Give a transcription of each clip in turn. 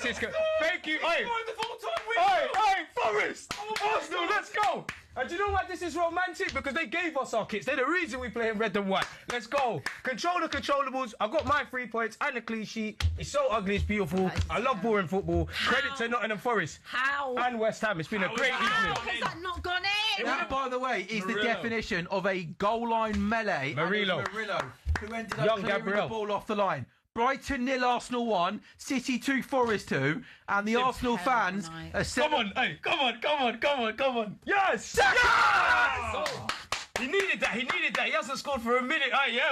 this guy. Thank you. Hey, Forest. Arsenal, let's go. And do you know why this is romantic? Because they gave us our kits. They're the reason we play in red and white. Let's go. Control the controllables. I got my 3 points and a clean sheet. It's so ugly, it's beautiful. I love boring football. Credit to Nottingham Forest. How? And West Ham. It's been a great evening. How has that not gone in? That, by the way, is the definition of a goal line melee. Murillo. Who ended up clearing the ball off the line. Brighton 0, Arsenal 1, City 2, Forest 2, and the Arsenal fans are Come on. Yes! He needed that. He hasn't scored for a minute.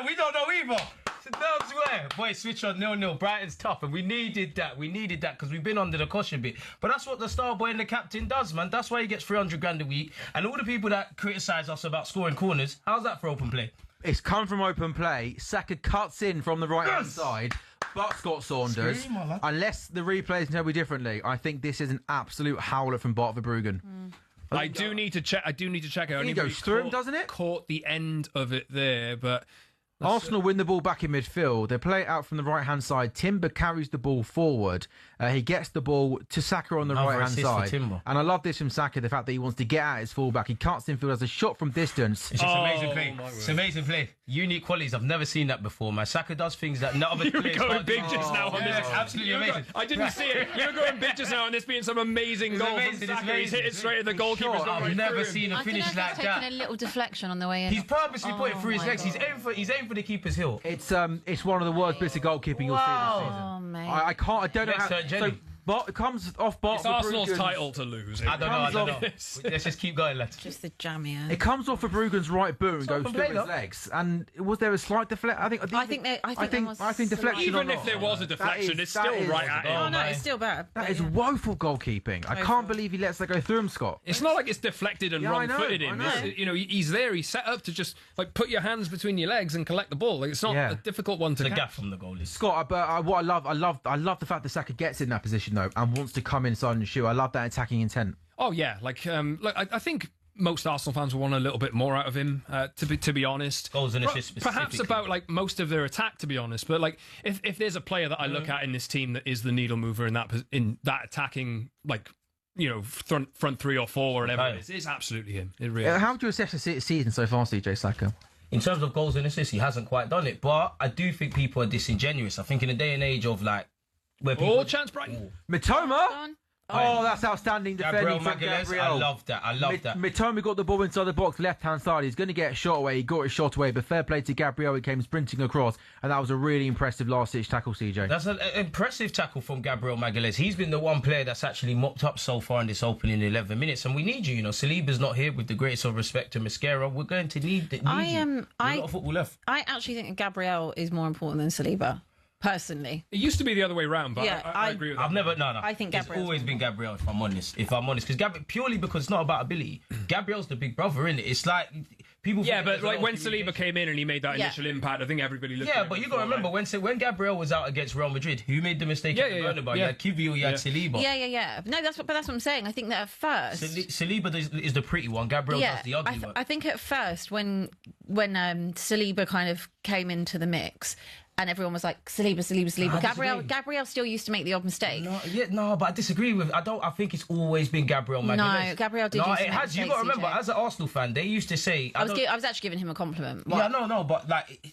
We don't know either. So that's where. Boy, switch on 0-0. Brighton's tough, and we needed that because we've been under the caution bit. But that's what the star boy and the captain does, man. That's why he gets 300 grand a week. And all the people that criticise us about scoring corners, how's that for open play? It's come from open play. Saka cuts in from the right-hand side, but Scott Saunders, unless the replays tell me differently, I think this is an absolute howler from Bart Verbruggen. I do need to check. It only goes through him, doesn't it? Caught the end of it there, but Arsenal win the ball back in midfield. They play it out from the right-hand side. Timber carries the ball forward. He gets the ball to Saka on the right-hand side. And I love this from Saka, the fact that he wants to get at his fullback. He cuts infield as a shot from distance. It's just amazing play. It's amazing play. Unique qualities. I've never seen that before, man. Saka does things that no other players going big just now on this. It's absolutely amazing. I didn't see it. You were going big just now on this being some amazing goal from Saka. He's hit it straight at the goalkeeper's goal. I've never seen a finish like that. Taking a little deflection on the way in. He's purposely put it through his legs. He's aiming for the keeper's heel. It's one of the worst bits of goalkeeping you'll see this season. Oh, mate. I don't know how. But it comes off Bart. It's Arsenal's title to lose. I don't know. Let's just keep going, lads. Just the jammier. It comes off of Verbruggen's right boot and goes through his legs. And was there a slight deflection? I think deflection. Even if there was a deflection, it's still right at him. Oh no, it's still bad. That is woeful goalkeeping. I can't believe he lets that go through him, Scott. It's not like it's deflected and wrong-footed him. He's there. He's set up to just put your hands between your legs and collect the ball. It's not a difficult one to catch. The gap from the goalie. Scott, but what I love the fact that Saka gets in that position though and wants to come inside and shoot. I love that attacking intent. Oh yeah, I think most Arsenal fans will want a little bit more out of him. To be honest, goals and assists perhaps about most of their attack. To be honest, but if there's a player that I look at in this team that is the needle mover in that attacking front 3 or 4 or whatever it is, it's absolutely him. It really. How would you assess the season so far, CJ Saka? In terms of goals and assists, he hasn't quite done it, but I do think people are disingenuous. I think in a day and age of where people... chance, Brighton. Mitoma? Oh, that's outstanding defending from Gabriel. I love that. Mitoma got the ball inside the box, left-hand side. He's going to get a shot away. He got his shot away, but fair play to Gabriel. He came sprinting across, and that was a really impressive last-ditch tackle, CJ. That's an impressive tackle from Gabriel Magalhaes. He's been the one player that's actually mopped up so far in this opening 11 minutes, and we need you. Saliba's not here, with the greatest of respect to Mascara. We're going to need you. A lot of football left. I actually think Gabriel is more important than Saliba. Personally, it used to be the other way round, but I agree with that. I've never, no. I think Gabriel's always been Gabriel, if I'm honest. Purely because it's not about ability. Gabriel's the big brother, innit? It's like people. Yeah, but when Saliba came in and he made that initial impact, I think everybody looked. Yeah, but you got to remember when Gabriel was out against Real Madrid, who made the mistake at the Bernabeu? You had Kivio, you had Saliba. Yeah. No, that's what I'm saying. I think that at first, Saliba is the pretty one. Gabriel does the ugly one. I think at first when Saliba kind of came into the mix. And everyone was like, Saliba. Gabriel still used to make the odd mistake. No, but I disagree with. I think it's always been Gabriel Magalhaes. No, Gabriel did. It has. You got to remember, as an Arsenal fan, they used to say. I was actually giving him a compliment. What? Yeah, no, but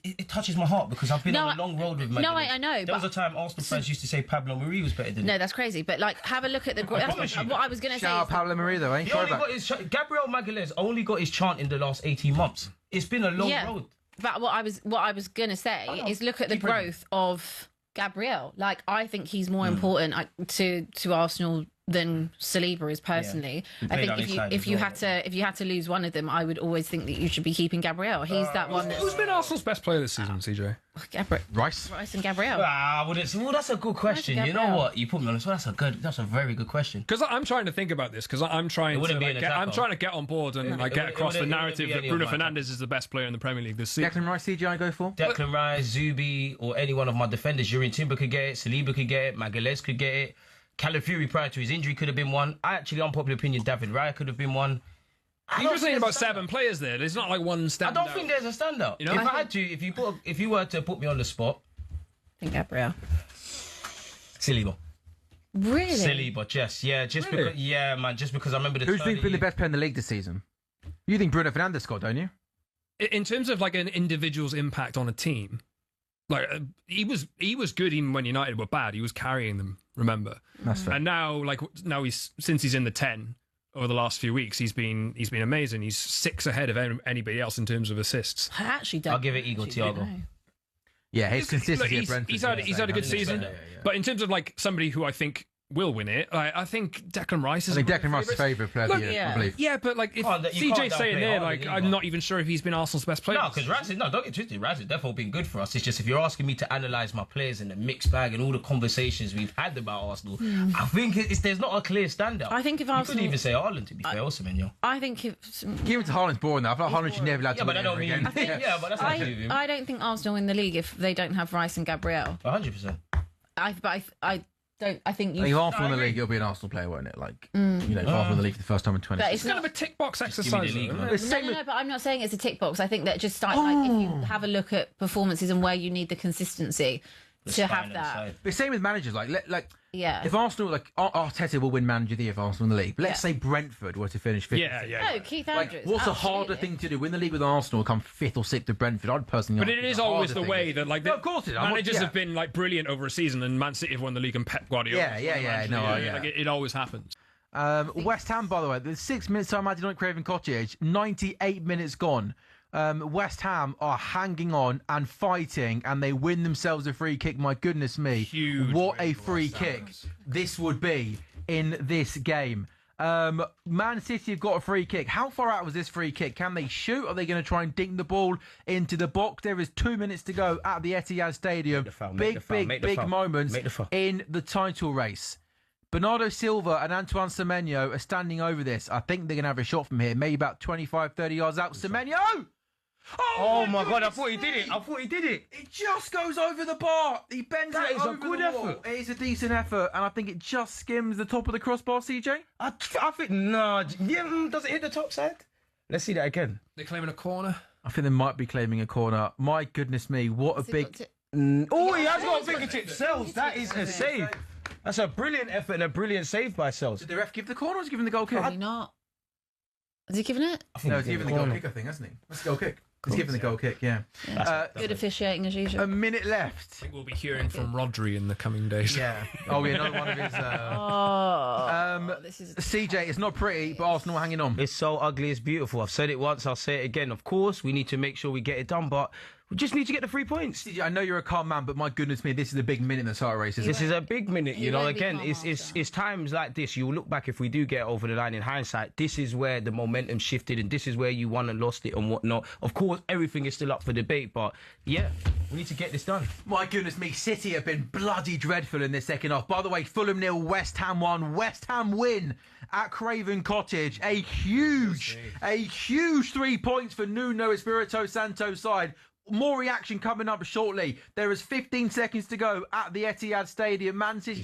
it touches my heart because I've been on a long road with Magalhaes. No, I know. There was a time Arsenal fans used to say Pablo Mari was better than him. No, that's crazy. But have a look at the. What I was going to say. Shout out Pablo Mari though, eh? Gabriel Magalhaes only got his chant in the last 18 months. It's been a long road. But what I was gonna say is look at the growth of Gabriel. I think he's more important to Arsenal than Saliba is personally. I think if you had to lose one of them, I would always think that you should be keeping Gabriel. He's that one. Who's been Arsenal's best player this season, CJ? Rice and Gabriel. Well, that's a good question. You know what? You put me on this. That's a very good question. Because I'm trying to think about this. Because I'm trying to get on board and get across the narrative that Bruno Fernandes is the best player in the Premier League this season. Declan Rice, CJ, I go for. Declan Rice, Zubi, or any one of my defenders. Yuri Timber could get it. Saliba could get it. Magalhaes could get it. Calafiori prior to his injury could have been one. Unpopular opinion, David Raya could have been one. You're just thinking about 7 players there. There's not one standout. I don't think there's a standout. If I had to, if you were to put me on the spot, I think Gabriel. Saliba. Really? Silly, but just because, man, just because I remember the. Who's been the best player in the league this season? You think Bruno Fernandes scored, don't you? In terms of like an individual's impact on a team, like he was good even when United were bad. He was carrying them. Remember? That's fair. And now since he's in the 10 over the last few weeks, he's been amazing. He's 6 ahead of anybody else in terms of assists. I actually don't. I'll give it Igor Thiago. Yeah, his consistency at Brentford. He's had a good season. But in terms of like somebody who I think will win it, I think Declan Rice is. I think Declan Rice's favourite player of the year, I believe. Yeah, but like if CJ's saying there, like I'm not even sure if he's been Arsenal's best player. No, because don't get twisted. Rice has definitely been good for us. It's just if you're asking me to analyse my players in the mixed bag and all the conversations we've had about Arsenal, I think there's not a clear standout. I think if you Arsenal, couldn't even say Haaland to be fair, also, Semenyo. I think if Give it to Haaland's boring though. I feel like Haaland should never allowed to win but again. but that's not true. I don't think Arsenal win the league if they don't have Rice and Gabriel. 100%. I think if Arsenal win the league, it'll be an Arsenal player, won't it? Like, if Arsenal win the league for the first time in 20 years. It's kind of a tick box exercise. No, but I'm not saying it's a tick box. I think that just like if you have a look at performances and where you need the consistency to have that. But same with managers. Yeah. If Arsenal, like Arteta will win manager of the year if Arsenal in the league. But let's say Brentford were to finish 5th. Yeah. Oh, Keith Andrews. What's a harder thing to do? Win the league with Arsenal, come 5th or 6th of Brentford? I'd personally. But it is always the way that like of course it is. Managers have been like brilliant over a season, and Man City have won the league, and Pep Guardiola. Like it always happens. West Ham, by the way, there's 6 minutes time added on at Craven Cottage. 98 minutes gone. West Ham are hanging on and fighting, and they win themselves a free kick. My goodness me. What a free kick this would be in this game. Man City have got a free kick. How far out was this free kick? Can they shoot? Are they going to try and dink the ball into the box? There is 2 minutes to go at the Etihad Stadium. Big moments in the title race. Bernardo Silva and Antoine Semenyo are standing over this. I think they're going to have a shot from here, maybe about 25, 30 yards out. Semenyo! Oh my God, I thought he did it. It just goes over the bar. He bends it over the wall. Effort. It is a decent effort, and I think it just skims the top of the crossbar, CJ. I think, no. Does it hit the top side? Let's see that again. They're claiming a corner. I think they might be claiming a corner. My goodness me, what a big... He has got a fingertip. Sells, that is a save. That's a brilliant effort and a brilliant save by Sells. Did the ref give the corner or was he giving the goal kick? Probably not. Has he given it? No, he's giving the goal kick, I think, hasn't he? That's the goal kick. He's giving the goal kick, yeah. Good officiating as usual. A minute left. I think we'll be hearing from Rodri in the coming days. Yeah. Another one of his... this is CJ, it's not pretty, but Arsenal hanging on. It's so ugly, it's beautiful. I've said it once, I'll say it again. Of course, we need to make sure we get it done, but we just need to get the 3 points. CJ, I know you're a calm man, but my goodness me, this is a big minute in the title race. This is a big minute, you know. Again, it's times like this. You'll look back if we do get over the line in hindsight. This is where the momentum shifted, and this is where you won and lost it and whatnot. Of course, everything is still up for debate, but yeah, we need to get this done. My goodness me, City have been bloody dreadful in this second half. By the way, Fulham 0, West Ham 1. West Ham win at Craven Cottage. A huge 3 points for Nuno Espirito Santo's side. More reaction coming up shortly. There is 15 seconds to go at the Etihad Stadium. Man City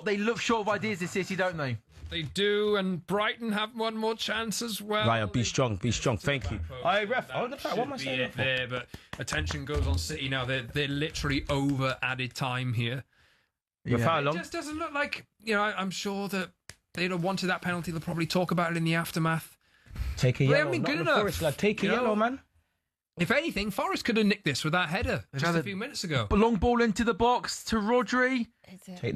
they look short of ideas this City, don't they? They do, and Brighton have one more chance as well. Ryan, be strong. Thank you. Ref, what am I saying? There, but attention goes on City now. They're literally over added time here. Yeah. How long? It just doesn't look like, I'm sure that they'd have wanted that penalty. They'll probably talk about it in the aftermath. Take a yellow. Good enough. Forest, take a yellow, man. If anything, Forest could have nicked this with that header just a few minutes ago. Long ball into the box to Rodri.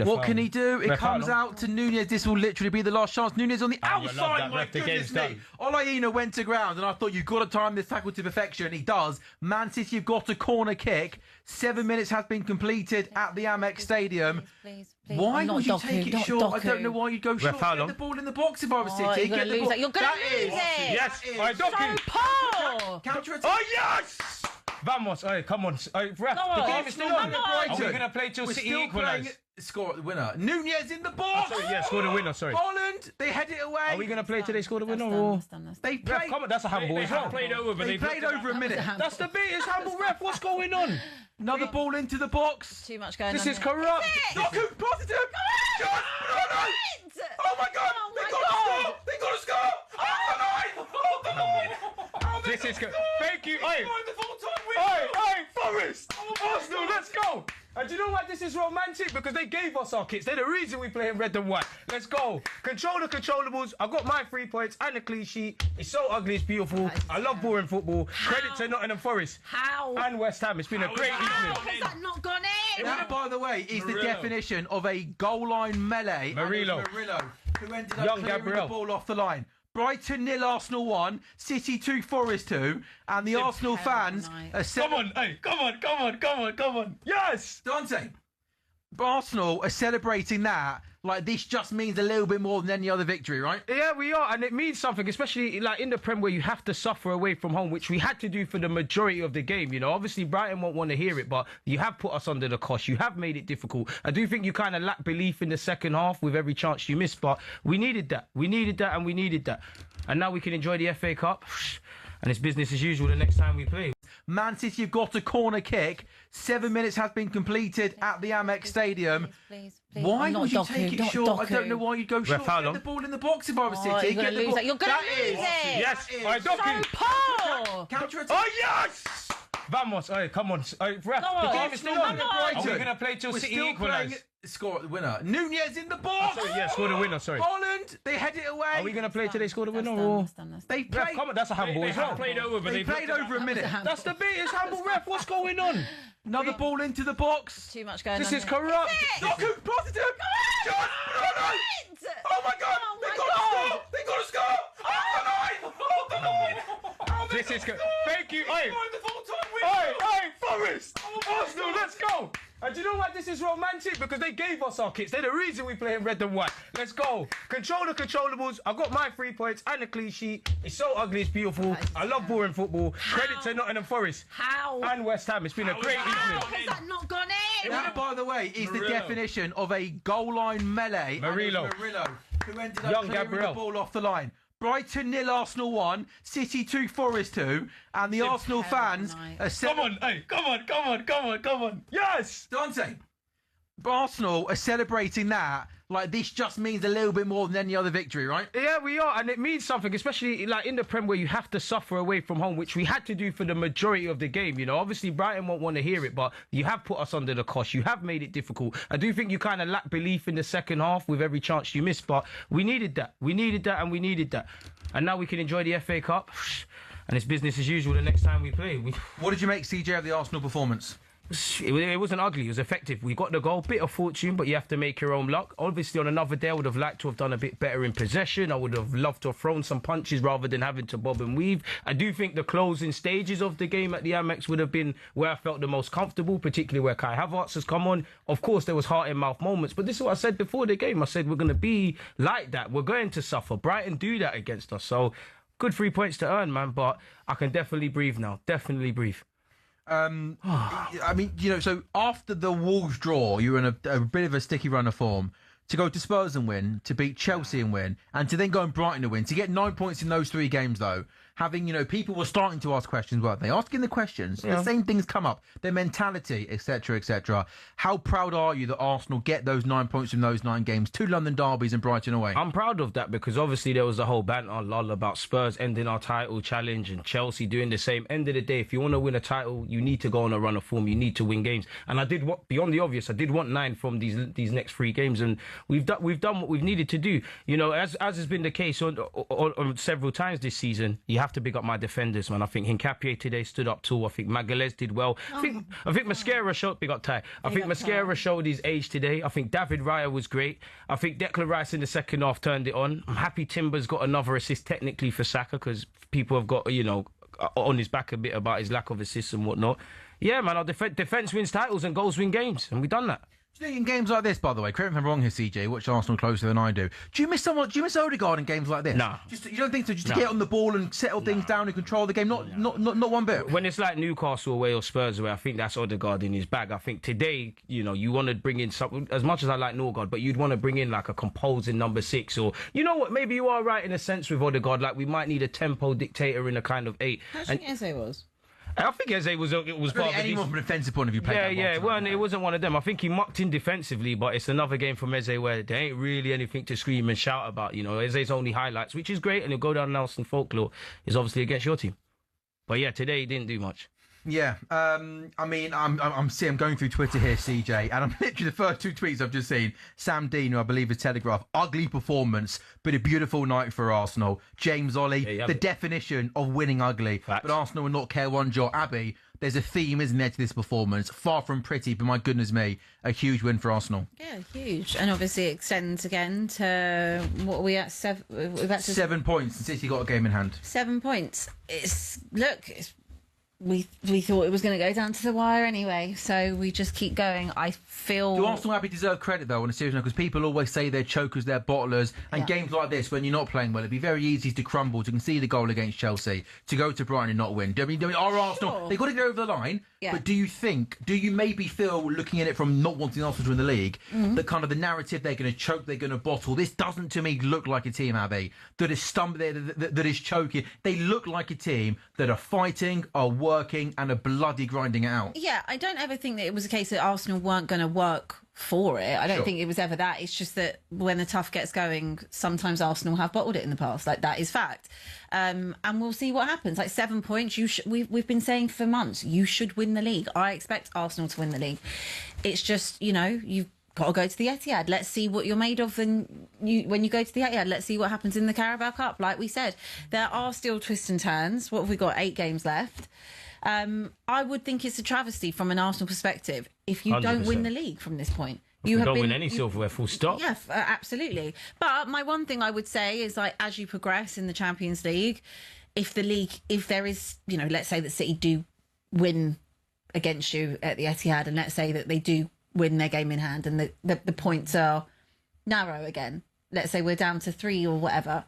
What can he do? It comes out to Nunez. This will literally be the last chance. Nunez on the outside. My goodness me. Olaina went to ground, and I thought, you've got to time this tackle to perfection. He does. Man City have got a corner kick. 7 minutes has been completed at the Amex Stadium. Please. Why would you take it short? I don't know why you'd go short. Get the ball in the box if I was City. You're going to lose it. You're going to lose it. Yes. So poor. Counter-attack. Oh, yes! Vamos. Come on. Ref, the game is still on. Are we going to play till City equalise? Score the winner. Nunez in the box. Score the winner. Sorry. Holland. They head it away. Are we going to play till they score the winner? They played. Come on, that's a handball as well. They played over a minute. That's the beat. It's handball, ref. What's going on? Another ball into the box. Too much going on. This is corrupt. Doku, positive. Oh my God! They got to score! Oh, the line! This is good. Thank you. Forest! Arsenal, let's go! And do you know why this is romantic? Because they gave us our kits. They're the reason we play in red and white. Let's go. Control the controllables. I got my 3 points and a clean sheet. It's so ugly, it's beautiful. I love boring football. Credit to Nottingham Forest. How? And West Ham. It's been a great evening. How has that not gone in? That, by the way, is the definition of a goal line melee. Murillo. Who ended up clearing the ball off the line. Brighton 0, Arsenal 1, City 2, Forest 2, and the Arsenal fans are Come on. Yes! Dante, Arsenal are celebrating that like this just means a little bit more than any other victory, right? Yeah, we are, and it means something, especially like in the Prem where you have to suffer away from home, which we had to do for the majority of the game. You know, obviously Brighton won't want to hear it, but you have put us under the cosh. You have made it difficult. I do think you kind of lack belief in the second half with every chance you miss, but we needed that. We needed that, and now we can enjoy the FA Cup, and it's business as usual the next time we play. Man City have got a corner kick. 7 minutes has been completed at the Amex Stadium. Please. Why would you take it short? I don't know why you'd go short. How long? Get the ball in the box if I was City. You're going to lose it. You're going to lose it. Yes. So poor. Counter-attack. Oh, yes! Vamos. Hey, come on. Ref, the game is still on. Are we going to play till City equalise? Score the winner. Nunez in the box. Score the winner. Sorry. Holland. They head it away. Are we going to play till they score the winner? They played. Come on, that's a handball as well. They played over a minute. That's the biggest handball, ref. What's going on? Another ball into the box. Too much going on. This is corrupt. Doku, pass it to him. Oh my God! They got to score! Hold the line! This is good. Thank you. Hey, Forest! Arsenal, let's go! And do you know why this is romantic? Because they gave us our kits. They're the reason we play in red and white. Let's go. Control the controllables. I got my 3 points and a clean sheet. It's so ugly, it's beautiful. I love boring football. Credit to Nottingham Forest. And West Ham. It's been a great evening. How has that not gone in? That, by the way, is the definition of a goal line melee. Murillo. Who ended up clearing the ball off the line. Brighton 0, Arsenal 1, City 2, Forest 2, and the Arsenal fans are Come on. Yes! Dante, Arsenal are celebrating that like this just means a little bit more than any other victory, right? Yeah, we are, and it means something, especially like in the Prem where you have to suffer away from home, which we had to do for the majority of the game. You know, obviously Brighton won't want to hear it, but you have put us under the cosh. You have made it difficult. I do think you kind of lack belief in the second half with every chance you miss, but we needed that. And now we can enjoy the FA Cup, and it's business as usual the next time we play. What did you make, CJ, of the Arsenal performance? It wasn't ugly, it was effective. We got the goal, bit of fortune, but you have to make your own luck. Obviously, on another day, I would have liked to have done a bit better in possession. I would have loved to have thrown some punches rather than having to bob and weave. I do think the closing stages of the game at the Amex would have been where I felt the most comfortable, particularly where Kai Havertz has come on. Of course, there was heart-in-mouth moments, but this is what I said before the game. I said we're going to be like that. We're going to suffer. Brighton do that against us. So, good 3 points to earn, man, but I can definitely breathe now. Definitely breathe. I mean, you know, so after the Wolves draw, you were in a bit of a sticky run of form. To go to Spurs and win, to beat Chelsea and win, and to then go and Brighton and win. To get 9 points in those 3 games, though, having, you know, people were starting to ask questions, weren't they? Asking the questions, the same things come up, their mentality, etc., etc. How proud are you that Arsenal get those 9 points from those 9 games, 2 London derbies and Brighton away? I'm proud of that because obviously there was a whole banter lull about Spurs ending our title challenge and Chelsea doing the same. End of the day, if you want to win a title, you need to go on a run of form. You need to win games. And I did what, beyond the obvious, I did want 9 from these next 3 games, and we've done what we've needed to do. You know, as has been the case on several times this season, you have to big up my defenders, man. I think Hincapié today stood up tall. I think Magalhaes did well. I think Mascara showed big up Ty. I think Mascara showed his age today. I think David Raya was great. I think Declan Rice in the second half turned it on. I'm happy Timber's got another assist technically for Saka because people have got, you know, on his back a bit about his lack of assists and whatnot. Yeah, man, our defence wins titles and goals win games, and we've done that. Do you think in games like this, by the way, correct me if I'm wrong here, CJ, watch Arsenal closer than I do. Do you miss Odegaard in games like this? No. You don't think so? Just to get on the ball and settle things down and control the game? Not one bit? When it's like Newcastle away or Spurs away, I think that's Odegaard in his bag. I think today, you know, you want to bring in something, as much as I like Norgard, but you'd want to bring in like a composing number 6 or, you know what, maybe you are right in a sense with Odegaard, like we might need a tempo dictator in a kind of 8. How do you think Eze was? I think Eze was part of anyone from a defensive point of view played it wasn't one of them. I think he mucked in defensively, but it's another game from Eze where there ain't really anything to scream and shout about. You know, Eze's only highlights, which is great, and he'll go down Nelson folklore, is obviously against your team. But yeah, today he didn't do much. Yeah, I mean, I'm going through Twitter here, CJ, and I'm literally the first two tweets I've just seen. Sam Dean, who I believe is Telegraph, ugly performance, but a beautiful night for Arsenal. James Ollie, the definition of winning ugly. Facts. But Arsenal will not care one jot. Abbie, there's a theme, isn't there, to this performance? Far from pretty, but my goodness me, a huge win for Arsenal. Yeah, huge. And obviously it extends again to, what are we at? 7 points, and City got a game in hand. 7 points. We thought it was going to go down to the wire anyway, so we just keep going. I feel... Do Arsenal Abbie deserve credit, though, on a serious note? Because people always say they're chokers, they're bottlers, and games like this, when you're not playing well, it'd be very easy to crumble, to concede a goal against Chelsea, to go to Brighton and not win. Our Arsenal, they've got to get over the line, but do you maybe feel, looking at it from not wanting Arsenal to win the league, that kind of the narrative, they're going to choke, they're going to bottle, this doesn't, to me, look like a team, Abbie, that is that is choking. They look like a team that are fighting, are working, and are bloody grinding it out. Yeah, I don't ever think that it was a case that Arsenal weren't going to work for it. I don't think it was ever that. It's just that when the tough gets going, sometimes Arsenal have bottled it in the past. Like, that is fact. And we'll see what happens. Like, 7 points, we've been saying for months, you should win the league. I expect Arsenal to win the league. It's just, you've got to go to the Etihad. Let's see what you're made of when you go to the Etihad. Let's see what happens in the Carabao Cup. Like we said, there are still twists and turns. What have we got? 8 games left. I would think it's a travesty from an Arsenal perspective if you 100%. Don't win the league from this point. You don't win any silverware, full stop. Yeah, absolutely. But my one thing I would say is, like, as you progress in the Champions League, if there is, let's say that City do win against you at the Etihad, and let's say that they do win their game in hand, and the points are narrow again. Let's say we're down to 3 or whatever.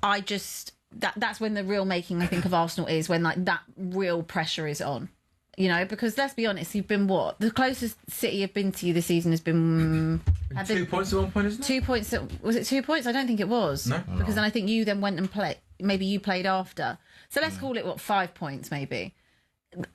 That's when the real making, I think, of Arsenal is, when like that real pressure is on, because let's be honest, you've been the closest City have been to you this season has been 2 points at one point, isn't it? 2 points. Was it 2 points? I don't think it was. No. Because then I think you then went and played. Maybe you played after. So let's call it 5 points maybe.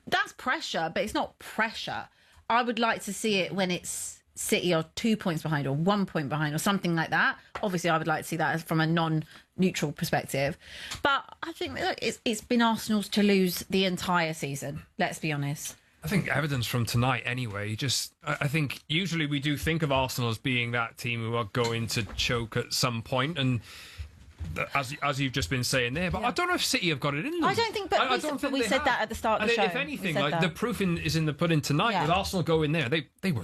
That's pressure, but it's not pressure. I would like to see it when it's City are 2 points behind or 1 point behind or something like that. Obviously, I would like to see that from a non-neutral perspective. But I think it's been Arsenal's to lose the entire season. Let's be honest. I think evidence from tonight anyway. I think usually we do think of Arsenal as being that team who are going to choke at some point, and as you've just been saying there, but I don't know if City have got it in them. I don't think, but we said that at the start of the show. If anything, the proof is in the pudding tonight. With Arsenal going there, they were,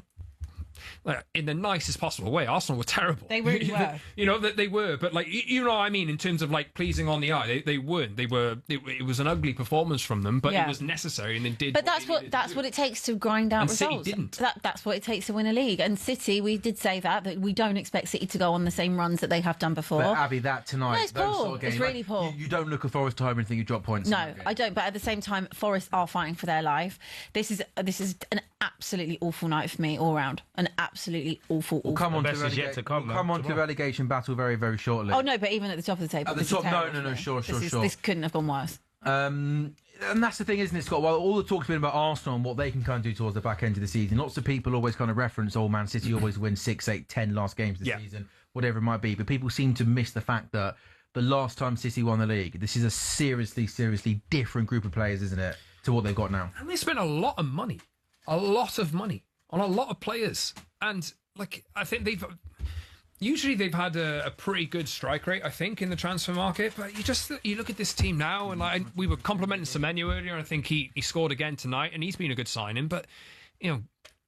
in the nicest possible way, Arsenal were terrible. They really were. That they were, but like you know what I mean, in terms of like pleasing on the eye, they weren't. It was an ugly performance from them, but it was necessary, and they did. But that's what it takes to grind out results. City didn't. That's what it takes to win a league. And City, we did say that we don't expect City to go on the same runs that they have done before. But Abbie, that tonight, it's poor. Sort of games, it's really poor. You don't look at Forest time and think you drop points. No, I don't. But at the same time, Forest are fighting for their life. This is an absolutely awful night for me all round. An absolutely awful. We'll come on to the relegation battle very, very shortly. Oh no, but even at the top of the table. At the top, no, sure. This couldn't have gone worse. And that's the thing, isn't it, Scott? While all the talk's been about Arsenal and what they can kind of do towards the back end of the season, lots of people always kind of reference, Man City always win 6, 8, 10 last games of the season, whatever it might be. But people seem to miss the fact that the last time City won the league, this is a seriously, seriously different group of players, isn't it, to what they've got now? And they spent a lot of money on a lot of players. And like, I think they've had a pretty good strike rate, I think, in the transfer market. But you look at this team now, and like we were complimenting Semenyo earlier, and I think he scored again tonight, and he's been a good signing. But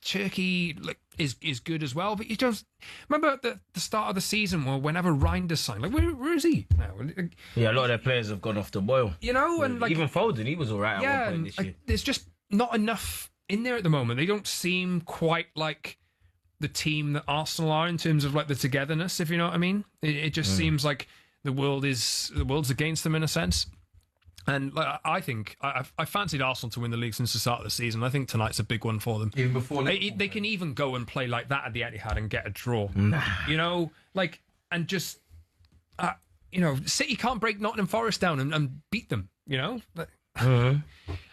Cherki is good as well. But you just remember at the start of the season, whenever Reinders signed, like where is he now? Yeah, a lot of their players have gone off the boil. And like even Foden, he was all right at one point this year. There's just not enough in there at the moment. They don't seem quite like the team that Arsenal are in terms of like the togetherness, if you know what I mean. It just seems like the world's against them in a sense. And like, I think I fancied Arsenal to win the league since the start of the season. I think tonight's a big one for them. Even before they can even go and play like that at the Etihad and get a draw. City can't break Nottingham Forest down and beat them.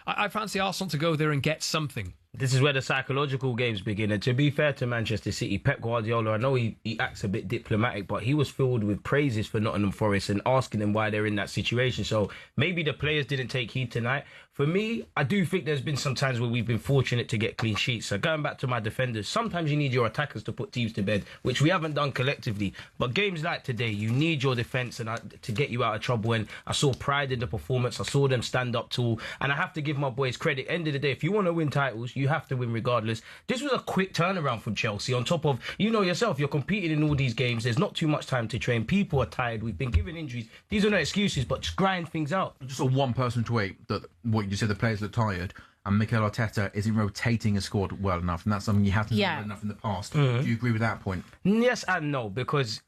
I fancy Arsenal to go there and get something. This is where the psychological games begin. And to be fair to Manchester City, Pep Guardiola, I know he acts a bit diplomatic, but he was filled with praises for Nottingham Forest and asking them why they're in that situation. So maybe the players didn't take heed tonight. For me, I do think there's been some times where we've been fortunate to get clean sheets. So going back to my defenders, sometimes you need your attackers to put teams to bed, which we haven't done collectively. But games like today, you need your defence to get you out of trouble. And I saw pride in the performance. I saw them stand up tall. And I have to give my boys credit. End of the day, if you want to win titles, you have to win regardless. This was a quick turnaround from Chelsea. On top of, you know yourself, you're competing in all these games. There's not too much time to train. People are tired. We've been given injuries. These are no excuses, but just grind things out. Just a one-person tweet that what you just said, the players look tired, and Mikel Arteta isn't rotating a squad well enough, and that's something you haven't done well enough in the past. Do you agree with that point? Yes and no, because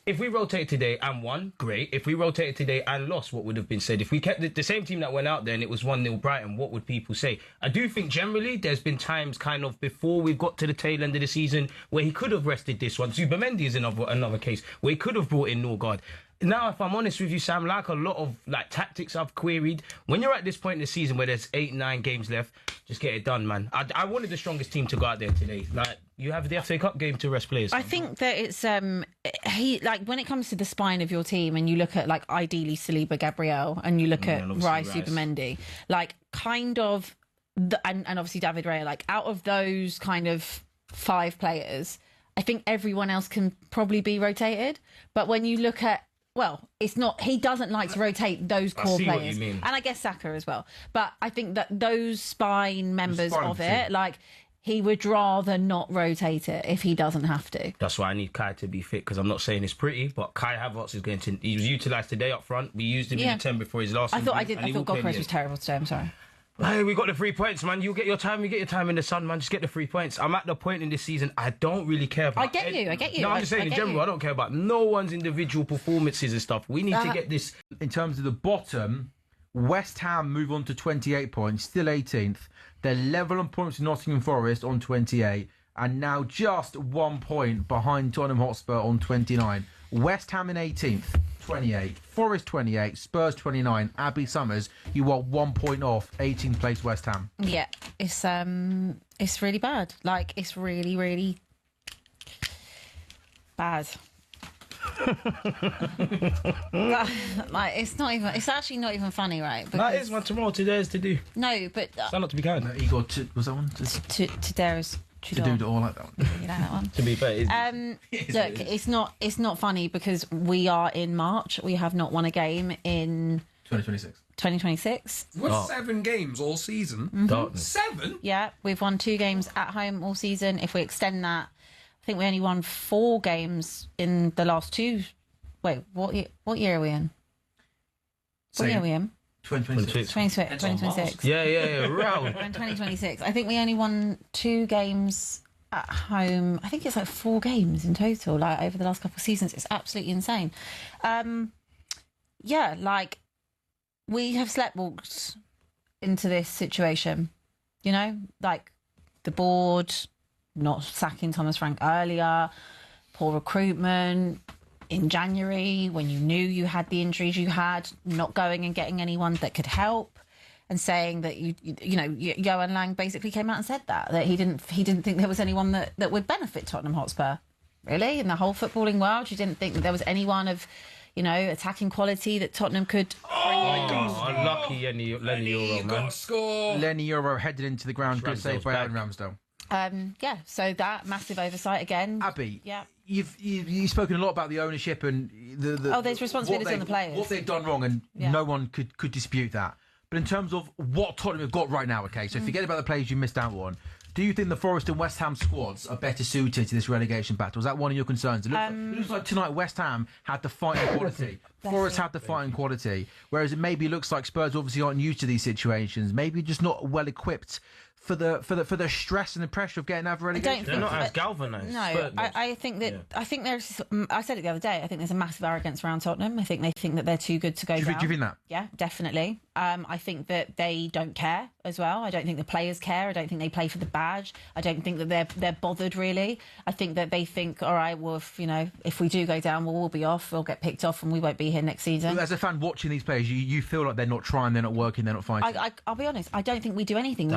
if we rotate today and won, great. If we rotated today and lost, what would have been said? If we kept the same team that went out there and it was 1-0 Brighton, what would people say? I do think generally there's been times kind of before we've got to the tail end of the season where he could have rested this one. Zubimendi is another case where he could have brought in Norgard. Now, if I'm honest with you, Sam, like a lot of tactics I've queried, when you're at this point in the season where there's 8-9 games left, just get it done, man. I wanted the strongest team to go out there today. You have the FA Cup game to rest players. I think that it's when it comes to the spine of your team, and you look at ideally Saliba, Gabriel, and you look at Rice, Zubimendi, and obviously David Raya, out of those kind of 5 players, I think everyone else can probably be rotated. But when you look at it's not. He doesn't like to rotate those core players, what you mean. And I guess Saka as well. But I think that those spine members of it, he would rather not rotate it if he doesn't have to. That's why I need Kai to be fit, because I'm not saying it's pretty, but Kai Havertz is he was utilised today up front. We used him in the 10 before his last. I thought Gokras was terrible today. I'm sorry. Hey, we got the 3 points, man. You get your time. You get your time in the sun, man. Just get the 3 points. I'm at the point in this season, I don't really care about... I get you. No, I'm just saying in general, I don't care about no one's individual performances and stuff. We need to get this... In terms of the bottom, West Ham move on to 28 points, still 18th. They're level on points with Nottingham Forest on 28, and now just 1 point behind Tottenham Hotspur on 29. West Ham in 18th, 28. Forest 28, Spurs 29. Abbie Summers, you are 1 point off 18th place West Ham. Yeah, it's really bad. It's really, really bad. It's actually not even funny, right? That is what tomorrow today is to do. No, but stand up to be kind. Igor, was that one? Tadeusz to do it all like that one. You know that one. To be fair, look, it's not funny because we are in March. We have not won a game in 2026. What, 7 games all season? Mm-hmm. 7? Yeah, we've won 2 games at home all season. If we extend that, I think we only won 4 games in the last 2. Wait, what year are we in? What year are we in? 2026. 2026. Yeah. Wow. We're in 2026. I think we only won 2 games at home. I think it's 4 games in total, over the last couple of seasons. It's absolutely insane. We have sleptwalked into this situation. The board not sacking Thomas Frank earlier, poor recruitment in January when you knew you had the injuries you had, not going and getting anyone that could help, and saying that Johan Lang basically came out and said that he didn't think there was anyone that would benefit Tottenham Hotspur. Really, in the whole footballing world, you didn't think that there was anyone of attacking quality that Tottenham could. Unlucky Lenny Euro, man. Score. Lenny Euro headed into the ground. Good save by Aaron Ramsdale. So that massive oversight again. Abbie, yeah, you've spoken a lot about the ownership and there's responsibility on the players. What they've done wrong, and no one could dispute that. But in terms of what Tottenham have got right now, okay, so forget about the players you missed out on. Do you think the Forest and West Ham squads are better suited to this relegation battle? Is that one of your concerns? It looks like tonight West Ham had the fighting quality. Forest had the fighting quality. Whereas it maybe looks like Spurs obviously aren't used to these situations. Maybe just not well equipped for the stress and the pressure of getting out of relegation. They're not as galvanised. No, I think that I think there's. I said it the other day. I think there's a massive arrogance around Tottenham. I think they think that they're too good to go down. Do you think that? Yeah, definitely. I think that they don't care as well. I don't think the players care. I don't think they play for the badge. I don't think that they're bothered really. I think that they think, all right, well, if we do go down, we'll be off. We'll get picked off, and we won't be here next season. As a fan watching these players, you feel like they're not trying, they're not working, they're not fighting. I'll be honest. I don't think we do anything.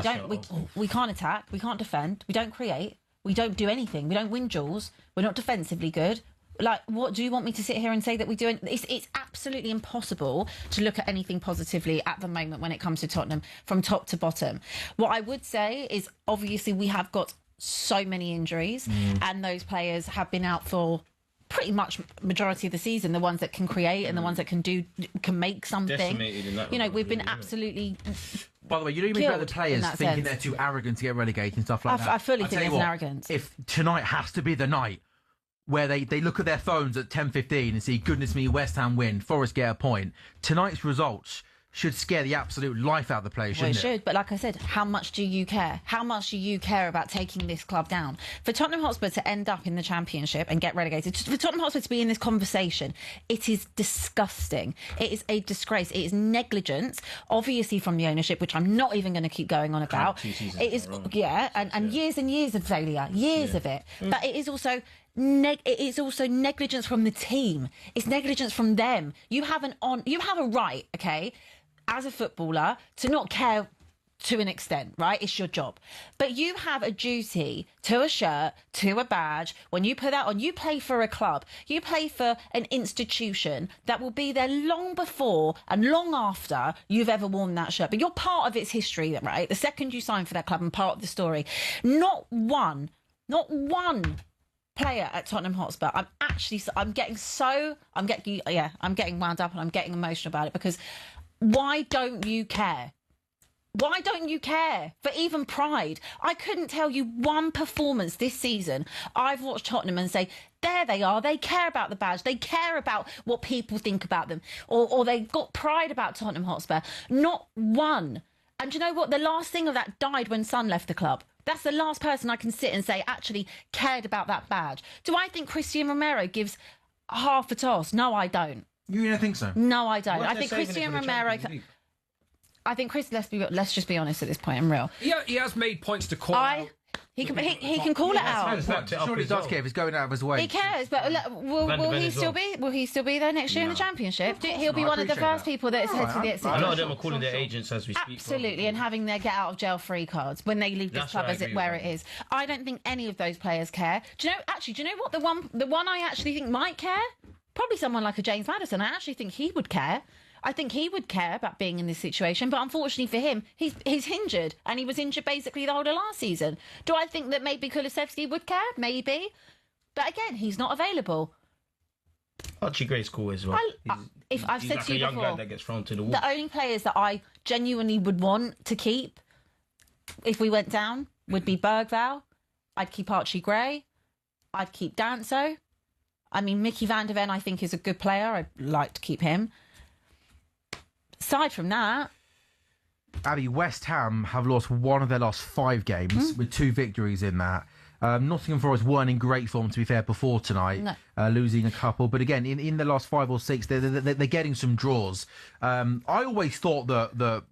we can't attack, we can't defend, we don't create, we don't do anything, we don't win duels, we're not defensively good. Like, what do you want me to sit here and say that we do? It's absolutely impossible to look at anything positively at the moment when it comes to Tottenham from top to bottom. What I would say is, obviously, we have got so many injuries, and those players have been out for pretty much majority of the season. The ones that can create and the ones that can make something. We've been absolutely. By the way, you don't even about the players thinking they're too arrogant to get relegated and stuff like that. I fully think it's an arrogance. If tonight has to be the night where they look at their phones at 10:15 and see, goodness me, West Ham win, Forest get a point, tonight's results should scare the absolute life out of the players, shouldn't it? Well, it should, but like I said, how much do you care? How much do you care about taking this club down? For Tottenham Hotspur to end up in the Championship and get relegated, for Tottenham Hotspur to be in this conversation, it is disgusting. It is a disgrace. It is negligence, obviously from the ownership, which I'm not even going to keep going on about. It is, and years and years of failure, of it. But it is also... it is also negligence from the team. It's negligence from them. You have a right, okay, as a footballer, to not care to an extent, right? It's your job. But you have a duty to a shirt, to a badge. When you put that on, you play for a club. You play for an institution that will be there long before and long after you've ever worn that shirt. But you're part of its history, right? The second you sign for that club and part of the story. Not one player at Tottenham Hotspur. I'm getting wound up and I'm getting emotional about it, because why don't you care? Why don't you care for even pride? I couldn't tell you one performance this season I've watched Tottenham and say, there they are, they care about the badge, they care about what people think about them, or they've got pride about Tottenham Hotspur. Not one. And you know what? The last thing of that died when Son left the club. That's the last person I can sit and say actually cared about that badge. Do I think Christian Romero gives half a toss? No, I don't. You don't think so? No, I don't. I think Christian Romero... I think Chris, let's just be honest at this point. I'm real. Yeah, he has made points to call out. He can call it out. Surely he does care if he's going out of his way. He cares, but will he still be? Will he still be there next year in the Championship? He'll be one of the first people that is head to the exit. A lot of them are calling their agents as we speak. Absolutely, and having their get out of jail free cards when they leave this club where it is. I don't think any of those players care. Do you know what? The one I actually think might care, probably someone like a James Maddison. I actually think he would care. I think he would care about being in this situation, but unfortunately for him, he's injured, and he was injured basically the whole of last season. Do I think that maybe Kulusevski would care? Maybe. But again, he's not available. Archie Gray's cool as well. I've said to you young before, guy that gets thrown to the wall. The only players that I genuinely would want to keep, if we went down, would be Bergvall. I'd keep Archie Gray. I'd keep Danso. I mean, Mickey van der Ven, I think, is a good player. I'd like to keep him. Aside from that... Abbie, West Ham have lost one of their last 5 games with 2 victories in that. Nottingham Forest weren't in great form, to be fair, before tonight, losing a couple. But again, in the last 5 or 6, they're getting some draws. I always thought that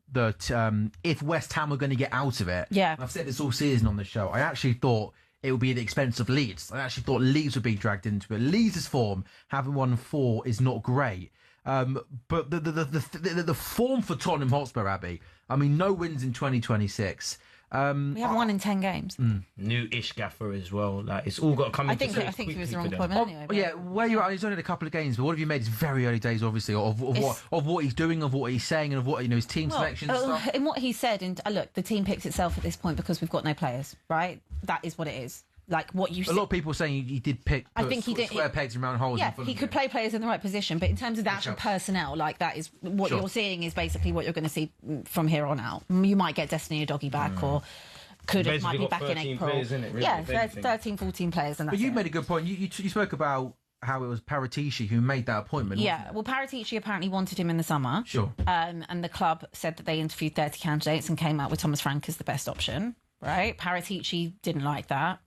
if West Ham were going to get out of it, I've said this all season on the show, I actually thought it would be at the expense of Leeds. I actually thought Leeds would be dragged into it. Leeds' form, having won 4, is not great. But the form for Tottenham Hotspur, Abbie, I mean, no wins in 2026. We haven't won in 10 games. New-ish gaffer as well. Like, it's all got to come into I think he was the wrong appointment anyway. But... Yeah, where you're at, he's only had a couple of games, but what have you made? It's very early days, obviously, of what he's doing, of what he's saying, and of what, his team selection and stuff. In what he said, and look, the team picks itself at this point because we've got no players, right? That is what it is. Like what you. A lot of people saying he did pick. I think he did square pegs and round holes. Yeah, he could play players in the right position, but in terms of the actual personnel, like that is what you're seeing is basically what you're going to see from here on out. You might get Destiny Udogie back, or might be back in April. Players, isn't it, really, yeah, 13, 14 players, and that's But you made a good point. You spoke about how it was Paratici who made that appointment. Yeah, well, Paratici apparently wanted him in the summer. Sure. And the club said that they interviewed 30 candidates and came out with Thomas Frank as the best option. Right? Paratici didn't like that.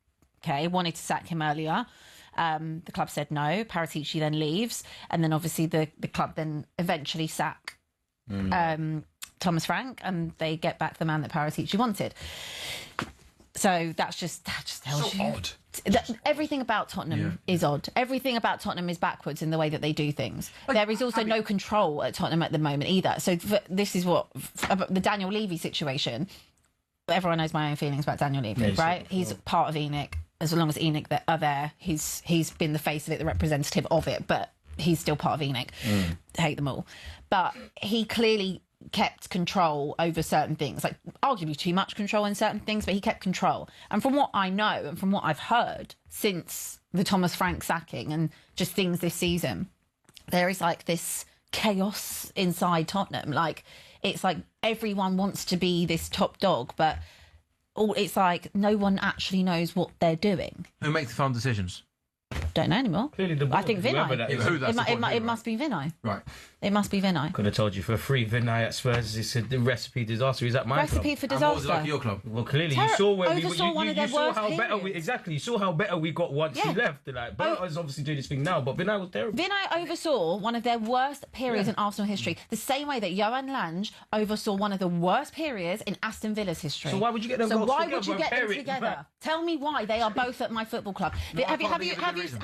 Okay, wanted to sack him earlier. The club said no. Paratici then leaves, and then obviously the club then eventually sack Thomas Frank, and they get back the man that Paratici wanted. So that just tells you. Odd. Everything about Tottenham is odd. Everything about Tottenham is backwards in the way that they do things. There is also no control at Tottenham at the moment either. So this is what about the Daniel Levy situation. everyone knows my own feelings about Daniel Levy, right? He's part of ENIC. As long as ENIC are there, he's been the face of it, the representative of it, but he's still part of ENIC. Hate them all. But he clearly kept control over certain things, like arguably too much control in certain things, but he kept control. And from what I know and from what I've heard since the Thomas Frank sacking and just things this season, there is like this chaos inside Tottenham. Like, it's like everyone wants to be this top dog, but it's like no one actually knows what they're doing. Who makes the final decisions? Don't know anymore. Clearly the board, I think Vinay. It must be Vinay. Right. It must be Vinay. Could have told you for free. Vinay at Spurs is the recipe disaster. He's at my recipe club. for disaster. And what was it like at your club? Well, clearly you saw where you saw how better we You saw how better we got once he left. Like, Berta's obviously doing this thing now, but Vinay was terrible. Vinay oversaw one of their worst periods in Arsenal history, the same way that Johan Lange oversaw one of the worst periods in Aston Villa's history. So why would you get them So goals why together would you get them together? Tell me why they are both at my football club.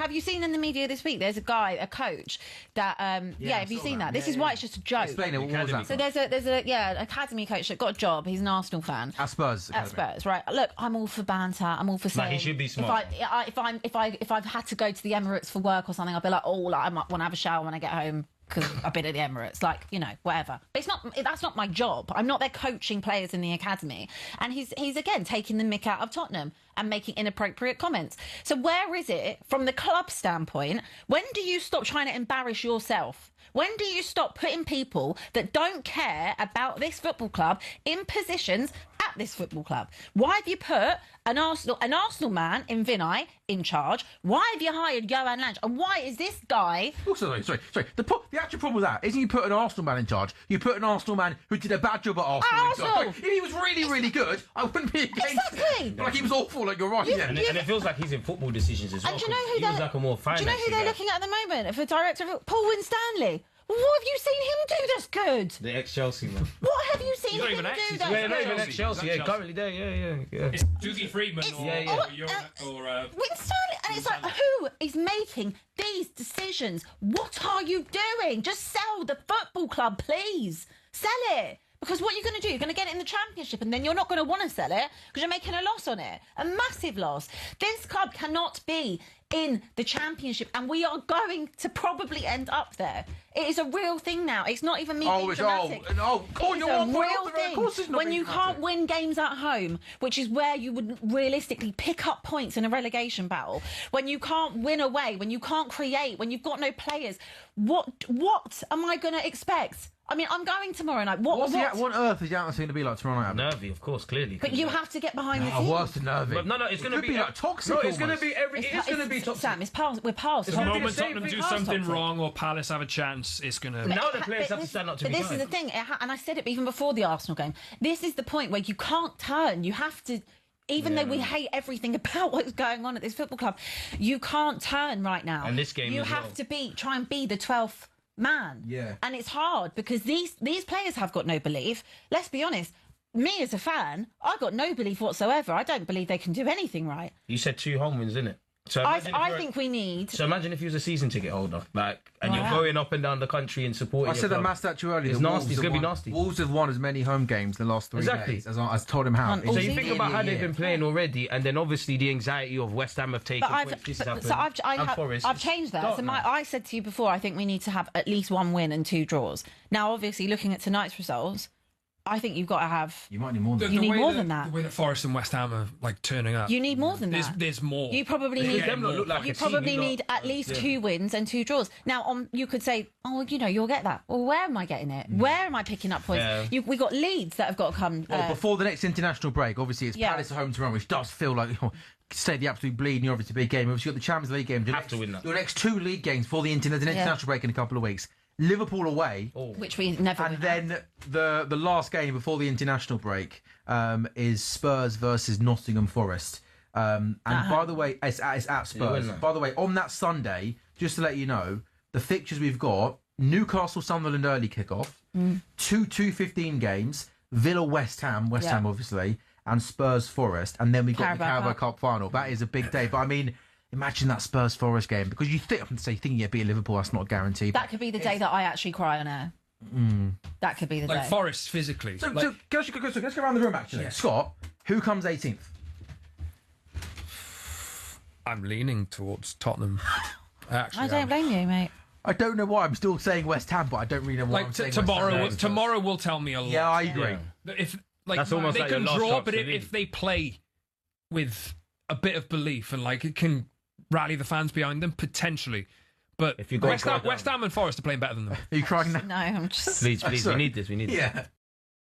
Have you seen in the media this week? There's a coach that have you seen that? This is why it's just a joke. Explain it. What was that? So there's an academy coach that got a job. He's an Arsenal fan. At Spurs. At Spurs, right? Look, I'm all for banter. I'm all for saying. He should be smart. If I've had to go to the Emirates for work or something, I'll be like, I might want to have a shower when I get home because I've been at the Emirates. Like, whatever. But that's not my job. I'm not there coaching players in the academy. And he's again taking the mick out of Tottenham and making inappropriate comments. So where is it from the club standpoint? When do you stop trying to embarrass yourself? When do you stop putting people that don't care about this football club in positions at this football club? Why have you put an Arsenal man in Vinay in charge? Why have you hired Johan Lange? And why is this guy... Oh, sorry. The actual problem with that isn't you put an Arsenal man in charge. You put an Arsenal man who did a bad job at Arsenal. If he was really, really good, I wouldn't be against it. Like, he was awful, like, you're right. And it feels like he's in football decisions as well. And do you know he was like a more do you know who they're looking at the moment for director of Paul Winstanley? What have you seen him do that's good? The ex-Chelsea man. What have you seen him do that's good? Yeah, not even ex-Chelsea. Yeah, currently there. Yeah. It's Doogie Friedman or Winstanley, and it's like, who is making these decisions? What are you doing? Just sell the football club, please. Sell it. Because what you're going to do, you're going to get it in the Championship and then you're not going to want to sell it because you're making a loss on it. A massive loss. This club cannot be in the Championship and we are going to probably end up there. It is a real thing now. It's not even me being dramatic. It's a real thing. When you can't win games at home, which is where you would realistically pick up points in a relegation battle, when you can't win away, when you can't create, when you've got no players, what am I going to expect? I mean, I'm going tomorrow night. What on earth is the atmosphere going to be like tomorrow night? Nervy, of course, clearly. But you have to get behind the team. Worse than nervy. But no, it's going to be like toxic. No, it's going to be it's going to be toxic. Sam, we're past. The moment Tottenham do something wrong or Palace have a chance, it's going to... Now the players have to stand up to be But this is the thing, and I said it even before the Arsenal game. This is the point where you can't turn. You have to... Even though we hate everything about what's going on at this football club, you can't turn right now. And this game you have to try and be the 12th man. Yeah. And it's hard because these players have got no belief. Let's be honest. Me as a fan, I got no belief whatsoever. I don't believe they can do anything right. You said 2 home wins, didn't it? So I think we need... So imagine if you was a season ticket holder, and you're going up and down the country and supporting. I said that mass statue earlier. It's nasty. It's going to be nasty. Wolves have won as many home games the last 3 days as Tottenham have. So you think about how they've been playing already, and then obviously the anxiety of West Ham have taken. I've changed that. So I said to you before, I think we need to have at least 1 win and 2 draws. Now, obviously, looking at tonight's results, I think you've got to have... You might need more than that. You need more than that. The way that Forest and West Ham are like turning up. You need more than that. There's more. You probably need at least 2 wins and 2 draws. Now, you could say, you'll get that. Well, where am I getting it? Where am I picking up points? Yeah. We got Leeds that have got to come... Well, before the next international break, obviously it's Palace at home tomorrow, which does feel like... Say the absolute bleed in your obviously big game. Obviously, you've got the Champions League game. Have to win that. Your next 2 league games for the international break in a couple of weeks. Liverpool away, which we never. And then the last game before the international break is Spurs versus Nottingham Forest. And by the way, it's at Spurs. By the way, on that Sunday, just to let you know, the fixtures we've got: Newcastle Sunderland early kickoff, 2:15 games, Villa West Ham obviously, and Spurs Forest, and then we've got the Carabao Cup final. That is a big day. But I mean, imagine that Spurs Forest game, because you think, thinking you beat Liverpool, that's not a guarantee. That could be the day that I actually cry on air. That could be the like day. Forest physically. So, like, let's go around the room, actually. Scott, who comes 18th? I'm leaning towards Tottenham. I don't blame you, mate. I don't know why. I'm still saying West Ham, but I don't really know why I'm saying tomorrow will tell me a lot. Yeah, I agree. If like That's almost they like can your last draw, shot but to if they play with a bit of belief and like it can rally the fans behind them potentially. But if you go West Ham and Forest are playing better than them. Are you crying now? No, I'm just. Please, we need this. We need this. Yeah.